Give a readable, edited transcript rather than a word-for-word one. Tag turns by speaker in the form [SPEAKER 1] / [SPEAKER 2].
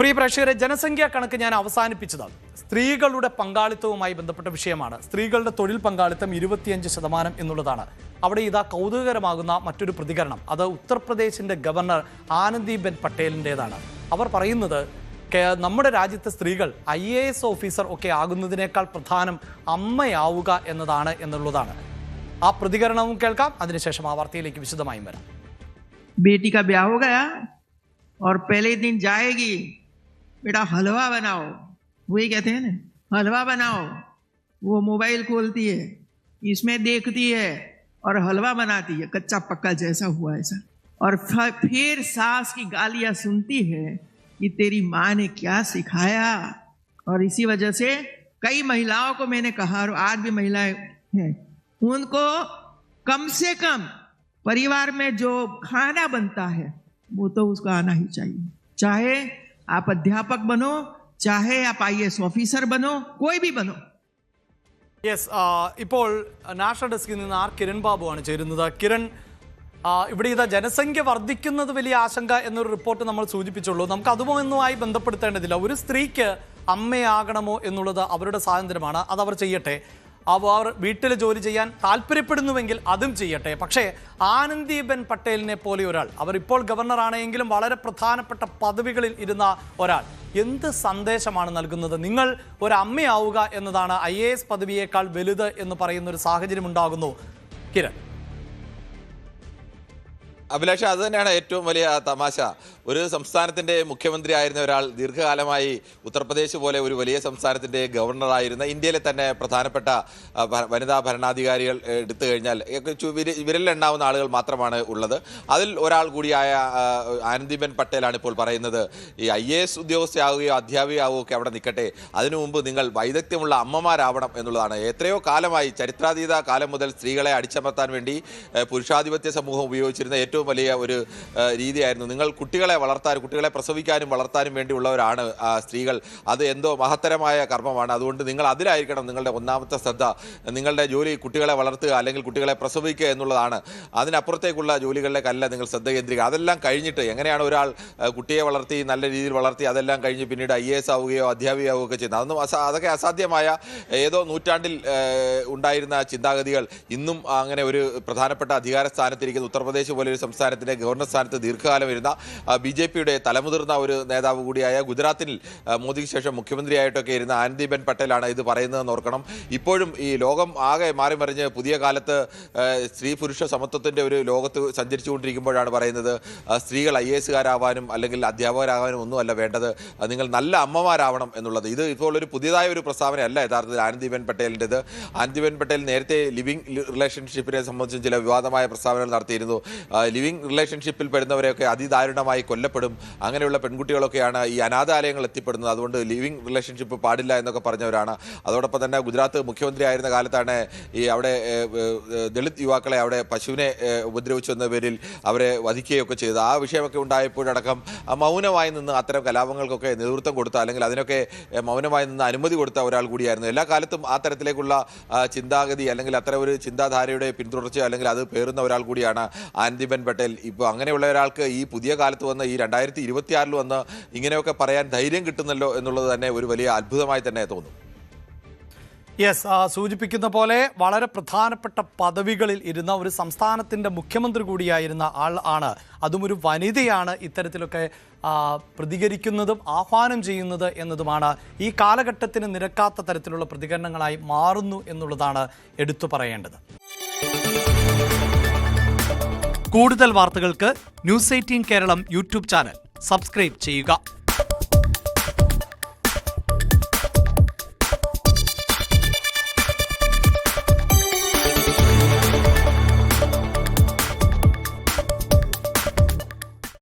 [SPEAKER 1] പ്രിയ പ്രേക്ഷകരെ, ജനസംഖ്യാ കണക്ക് ഞാൻ അവസാനിപ്പിച്ചതാണ്. സ്ത്രീകളുടെ പങ്കാളിത്തവുമായി ബന്ധപ്പെട്ട വിഷയമാണ്. സ്ത്രീകളുടെ തൊഴിൽ പങ്കാളിത്തം 25% എന്നുള്ളതാണ്. അവിടെ ഇതാ കൗതുകകരമാകുന്ന മറ്റൊരു പ്രതികരണം. അത് ഉത്തർപ്രദേശിന്റെ ഗവർണർ ആനന്ദിബെൻ പട്ടേലിൻ്റെതാണ്. അവർ പറയുന്നത് നമ്മുടെ രാജ്യത്തെ സ്ത്രീകൾ IAS ഓഫീസർ ഒക്കെ ആകുന്നതിനേക്കാൾ പ്രധാനം അമ്മയാവുക എന്നതാണ് എന്നുള്ളതാണ്. ആ പ്രതികരണവും കേൾക്കാം. അതിനുശേഷം ആ വാർത്തയിലേക്ക് വിശദമായും വരാം.
[SPEAKER 2] बेटी का ब्याह हो गया और पहले दिन जाएगी, बेटा हलवा बनाओ, वही कहते हैं ना, हलवा बनाओ। वो मोबाइल खोलती है, इसमें देखती है और हलवा बनाती है, कच्चा पक्का जैसा हुआ ऐसा। और फिर सास की गालियां सुनती है कि तेरी माँ ने क्या सिखाया। और इसी वजह से कई महिलाओं को मैंने कहा, और आज भी महिलाएं हैं, उनको कम से कम परिवार में जो खाना बनता है वो तो उसको आना ही चाहिए। चाहे आप अध्यापक बनो, चाहे आप IAS ऑफिसर बनो, कोई भी बनो।
[SPEAKER 1] യെസ്, ഇപ്പോൾ നാഷണൽ ഡെസ്കിൽ നിന്ന് കിരൺ ബാബുവാണ് ചേരുന്നത്. കിരൺ, ഇവിടെ ഇതാ ജനസംഖ്യ വർദ്ധിക്കുന്നത് വലിയ ആശങ്ക എന്നൊരു റിപ്പോർട്ട് നമ്മൾ സൂചിപ്പിച്ചുള്ളൂ. നമുക്ക് അതുമൊന്നുമായി ബന്ധപ്പെടുത്തേണ്ടതില്ല. ഒരു സ്ത്രീക്ക് അമ്മയാകണമോ എന്നുള്ളത് അവരുടെ സ്വാതന്ത്ര്യമാണ്. അതവർ ചെയ്യട്ടെ. അവർ വീട്ടിൽ ജോലി ചെയ്യാൻ താല്പര്യപ്പെടുന്നുവെങ്കിൽ അതും ചെയ്യട്ടെ. പക്ഷേ ആനന്ദിബെൻ പട്ടേലിനെ പോലെ ഒരാൾ, അവർ ഇപ്പോൾ ഗവർണറാണെങ്കിലും വളരെ പ്രധാനപ്പെട്ട പദവികളിൽ ഇരുന്ന ഒരാൾ എന്ത് സന്ദേശമാണ് നൽകുന്നത്? നിങ്ങൾ ഒരു അമ്മയാവുക എന്നതാണ് IAS പദവിയേക്കാൾ വലുത് എന്ന് പറയുന്ന ഒരു സാഹചര്യം ഉണ്ടാകുന്നു. കിരൺ.
[SPEAKER 3] അഭിലാഷ, അത് തന്നെയാണ് ഏറ്റവും വലിയ തമാശ. ഒരു സംസ്ഥാനത്തിൻ്റെ മുഖ്യമന്ത്രി ആയിരുന്ന ഒരാൾ ദീർഘകാലമായി ഉത്തർപ്രദേശ് പോലെ ഒരു വലിയ സംസ്ഥാനത്തിൻ്റെ ഗവർണറായിരുന്ന, ഇന്ത്യയിലെ തന്നെ പ്രധാനപ്പെട്ട വനിതാ ഭരണാധികാരികൾ എടുത്തു കഴിഞ്ഞാൽ വിരലിലെണ്ണാവുന്ന ആളുകൾ മാത്രമാണ് ഉള്ളത്. അതിൽ ഒരാൾ കൂടിയായ ആനന്ദിബെൻ പട്ടേലാണ് ഇപ്പോൾ പറയുന്നത്, ഈ IAS ഉദ്യോഗസ്ഥയാവുകയോ അധ്യാപികയാവുകയോ ഒക്കെ അവിടെ നിൽക്കട്ടെ, അതിനു മുമ്പ് നിങ്ങൾ വൈദഗ്ധ്യമുള്ള അമ്മമാരാവണം എന്നുള്ളതാണ്. എത്രയോ കാലമായി, ചരിത്രാതീത കാലം മുതൽ സ്ത്രീകളെ അടിച്ചമർത്താൻ വേണ്ടി പുരുഷാധിപത്യ സമൂഹം ഉപയോഗിച്ചിരുന്ന ഏറ്റവും വലിയ ഒരു രീതിയായിരുന്നു. നിങ്ങൾ കുട്ടികളെ വളർത്താനും കുട്ടികളെ പ്രസവിക്കാനും വളർത്താനും വേണ്ടിയുള്ളവരാണ് സ്ത്രീകൾ. അത് എന്തോ മഹത്തരമായ കർമ്മമാണ്. അതുകൊണ്ട് നിങ്ങൾ അതിലായിരിക്കണം നിങ്ങളുടെ ഒന്നാമത്തെ ശ്രദ്ധ. നിങ്ങളുടെ ജോലി കുട്ടികളെ വളർത്തുക അല്ലെങ്കിൽ കുട്ടികളെ പ്രസവിക്കുക എന്നുള്ളതാണ്. അതിനപ്പുറത്തേക്കുള്ള ജോലികളിലേക്കല്ല നിങ്ങൾ ശ്രദ്ധ കേന്ദ്രീകരിക്കുക. അതെല്ലാം കഴിഞ്ഞിട്ട് എങ്ങനെയാണ് ഒരാൾ കുട്ടിയെ വളർത്തി നല്ല രീതിയിൽ വളർത്തി അതെല്ലാം കഴിഞ്ഞ് പിന്നീട് IAS ആവുകയോ അധ്യാപികയാവുകയോ ഒക്കെ ചെയ്യുന്നത് അതൊക്കെ അസാധ്യമായ ഏതോ നൂറ്റാണ്ടിൽ ഉണ്ടായിരുന്ന ചിന്താഗതികൾ ഇന്നും അങ്ങനെ ഒരു പ്രധാനപ്പെട്ട അധികാര സ്ഥാനത്തിരിക്കുന്ന ഉത്തർപ്രദേശ് പോലെ ഒരു സംസ്ഥാനത്തിൻ്റെ ഗവർണർ സ്ഥാനത്ത് ദീർഘകാലം ഇരുന്ന BJPയുടെ തലമുതിർന്ന ഒരു നേതാവ് കൂടിയായ ഗുജറാത്തിൽ മോദിക്ക് ശേഷം മുഖ്യമന്ത്രിയായിട്ടൊക്കെ ഇരുന്ന ആനന്ദിബെൻ പട്ടേലാണ് ഇത് പറയുന്നതെന്ന് ഓർക്കണം. ഇപ്പോഴും ഈ ലോകം ആകെ മാറി മറിഞ്ഞ് പുതിയ കാലത്ത് സ്ത്രീ പുരുഷ സമത്വത്തിൻ്റെ ഒരു ലോകത്ത് സഞ്ചരിച്ചുകൊണ്ടിരിക്കുമ്പോഴാണ് പറയുന്നത് സ്ത്രീകൾ IASകാരാവാനും അല്ലെങ്കിൽ അധ്യാപകരാകാനും ഒന്നുമല്ല വേണ്ടത്, നിങ്ങൾ നല്ല അമ്മമാരാവണം എന്നുള്ളത്. ഇത് ഇപ്പോൾ ഒരു പുതിയതായ ഒരു പ്രസ്താവനയല്ല യഥാർത്ഥത്തിൽ ആനന്ദിബെൻ പട്ടേലിൻ്റെത്. ആനന്ദിബെൻ പട്ടേൽ നേരത്തെ ലിവിംഗ് റിലേഷൻഷിപ്പിനെ സംബന്ധിച്ചും ചില വിവാദമായ പ്രസ്താവനകൾ നടത്തിയിരുന്നു. ലിവിംഗ് റിലേഷൻഷിപ്പിൽ പെടുന്നവരെയൊക്കെ അതിദാരുണമായി കൊല്ലപ്പെടും, അങ്ങനെയുള്ള പെൺകുട്ടികളൊക്കെയാണ് ഈ അനാഥാലയങ്ങൾ എത്തിപ്പെടുന്നത്, അതുകൊണ്ട് ലിവിംഗ് റിലേഷൻഷിപ്പ് പാടില്ല എന്നൊക്കെ പറഞ്ഞവരാണ്. അതോടൊപ്പം തന്നെ ഗുജറാത്ത് മുഖ്യമന്ത്രി ആയിരുന്ന കാലത്താണ് ഈ അവിടെ ദളിത് യുവാക്കളെ അവിടെ പശുവിനെ ഉപദ്രവിച്ചു എന്ന പേരിൽ അവരെ വധിക്കുകയൊക്കെ ചെയ്തത്. ആ വിഷയമൊക്കെ ഉണ്ടായപ്പോഴടക്കം മൗനമായി നിന്ന് അത്തരം കലാപങ്ങൾക്കൊക്കെ നേതൃത്വം കൊടുത്ത അല്ലെങ്കിൽ അതിനൊക്കെ മൗനമായി നിന്ന് അനുമതി കൊടുത്ത ഒരാൾ കൂടിയായിരുന്നു. എല്ലാ കാലത്തും ആ തരത്തിലേക്കുള്ള ചിന്താഗതി അല്ലെങ്കിൽ അത്തരം ഒരു ചിന്താധാരയുടെ പിന്തുടർച്ച അല്ലെങ്കിൽ അത് പേറുന്ന ഒരാൾ കൂടിയാണ് ആനന്ദിബെൻ പട്ടേൽ. ഇപ്പോൾ അങ്ങനെയുള്ള ഒരാൾക്ക് ഈ പുതിയ കാലത്ത് വന്ന് ഈ 2026 വന്ന് ഇങ്ങനെയൊക്കെ പറയാൻ ധൈര്യം കിട്ടുന്നല്ലോ എന്നുള്ളത് തന്നെ ഒരു വലിയ അത്ഭുതമായി തന്നെ തോന്നും.
[SPEAKER 1] യെസ്, സൂചിപ്പിക്കുന്ന പോലെ വളരെ പ്രധാനപ്പെട്ട പദവികളിൽ ഇരുന്ന ഒരു സംസ്ഥാനത്തിൻ്റെ മുഖ്യമന്ത്രി കൂടിയായിരുന്ന ആൾ ആണ്, അതും ഒരു വനിതയാണ് ഇത്തരത്തിലൊക്കെ പ്രതികരിക്കുന്നതും ആഹ്വാനം ചെയ്യുന്നത് എന്നതുമാണ് ഈ കാലഘട്ടത്തിന് നിരക്കാത്ത തരത്തിലുള്ള പ്രതികരണങ്ങളായി മാറുന്നു എന്നുള്ളതാണ് എടുത്തു പറയേണ്ടത്. കൂടുതൽ വാർത്തകൾക്ക് News 18 Keralam YouTube channel subscribe ചെയ്യുക.